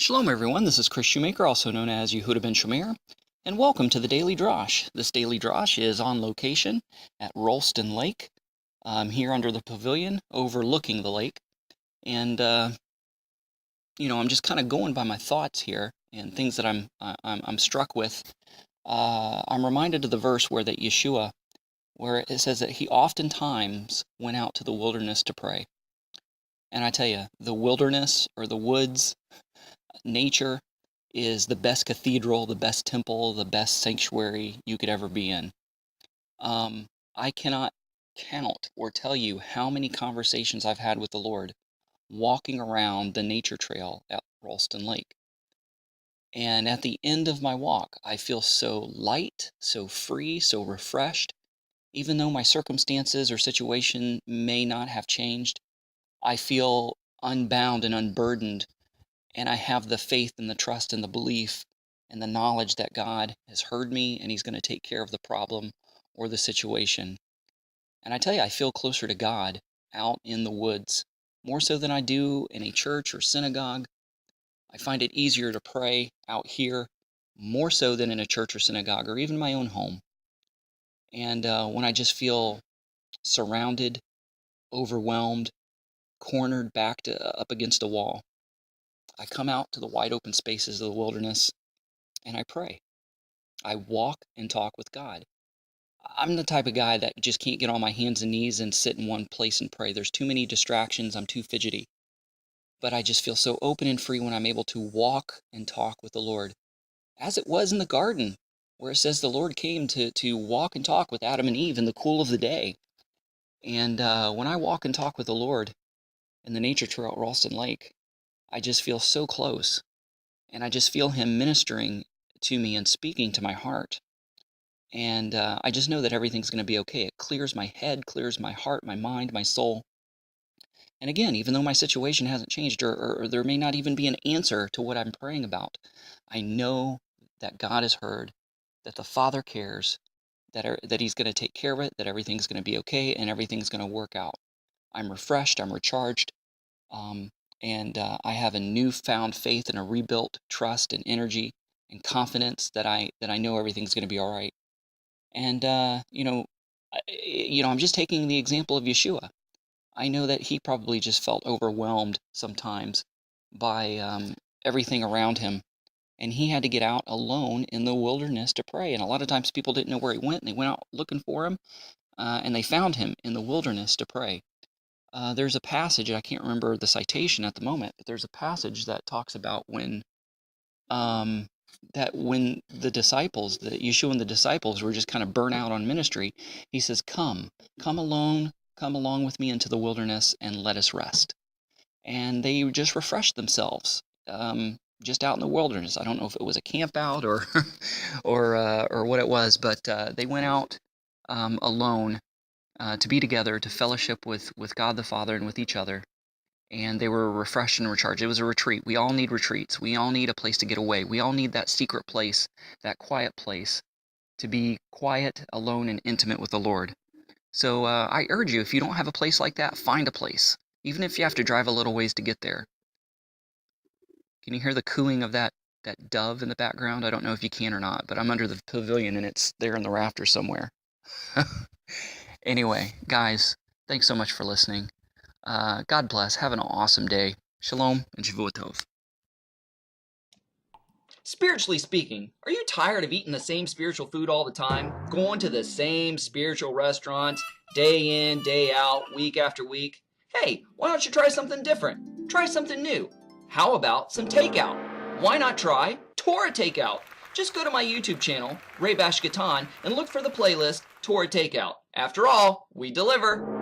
Shalom everyone, this is Chris Shoemaker, also known as Yehuda Ben Shomer, and welcome to the Daily Drosh. This Daily Drosh is on location at Rolston Lake. I'm here under the pavilion overlooking the lake, and I'm just kind of going by my thoughts here and things that I'm struck with. I'm reminded of the verse where that Yeshua, where it says that he oftentimes went out to the wilderness to pray. And I tell you, the wilderness or the woods, nature is the best cathedral, the best temple, the best sanctuary you could ever be in. I cannot count or tell you how many conversations I've had with the Lord walking around the nature trail at Rolston Lake. And at the end of my walk, I feel so light, so free, so refreshed. Even though my circumstances or situation may not have changed, I feel unbound and unburdened. And I have the faith and the trust and the belief and the knowledge that God has heard me and he's going to take care of the problem or the situation. And I tell you, I feel closer to God out in the woods, more so than I do in a church or synagogue. I find it easier to pray out here, more so than in a church or synagogue or even my own home. And when I just feel surrounded, overwhelmed, cornered, backed up against a wall, I come out to the wide open spaces of the wilderness and I pray. I walk and talk with God. I'm the type of guy that just can't get on my hands and knees and sit in one place and pray. There's too many distractions. I'm too fidgety. But I just feel so open and free when I'm able to walk and talk with the Lord. As it was in the garden, where it says the Lord came to walk and talk with Adam and Eve in the cool of the day. And when I walk and talk with the Lord in the nature trail at Ralston Lake, I just feel so close. And I just feel him ministering to me and speaking to my heart. And I just know that everything's going to be okay. It clears my head, clears my heart, my mind, my soul. And again, even though my situation hasn't changed or there may not even be an answer to what I'm praying about, I know that God has heard, that the Father cares, that he's going to take care of it, that everything's going to be okay, and everything's going to work out. I'm refreshed, I'm recharged, and I have a newfound faith and a rebuilt trust and energy and confidence that I know everything's going to be all right. And I'm just taking the example of Yeshua. I know that he probably just felt overwhelmed sometimes by everything around him, and he had to get out alone in the wilderness to pray. And a lot of times people didn't know where he went, and they went out looking for him, and they found him in the wilderness to pray. There's a passage, I can't remember the citation at the moment, but there's a passage that talks about um, when the disciples, that Yeshua and the disciples were just kind of burnt out on ministry, he says, come alone, come along with me into the wilderness and let us rest. And they just refreshed themselves, just out in the wilderness. I don't know if it was a camp out or or what it was, but they went out alone to be together, to fellowship with God the Father and with each other. And they were refreshed and recharged. It was a retreat. We all need retreats. We all need a place to get away. We all need that secret place, that quiet place, to be quiet, alone, and intimate with the Lord. So I urge you, if you don't have a place like that, find a place, even if you have to drive a little ways to get there. Can you hear the cooing of that dove in the background? I don't know if you can or not, but I'm under the pavilion and it's there in the rafters somewhere. Anyway, guys, thanks so much for listening. God bless. Have an awesome day. Shalom and Shavua Tov. Spiritually speaking, are you tired of eating the same spiritual food all the time? Going to the same spiritual restaurants day in, day out, week after week? Hey, why don't you try something different? Try something new. How about some takeout? Why not try Torah Takeout? Just go to my YouTube channel, Ray Bash Gatan, and look for the playlist Torah Takeout. After all, we deliver.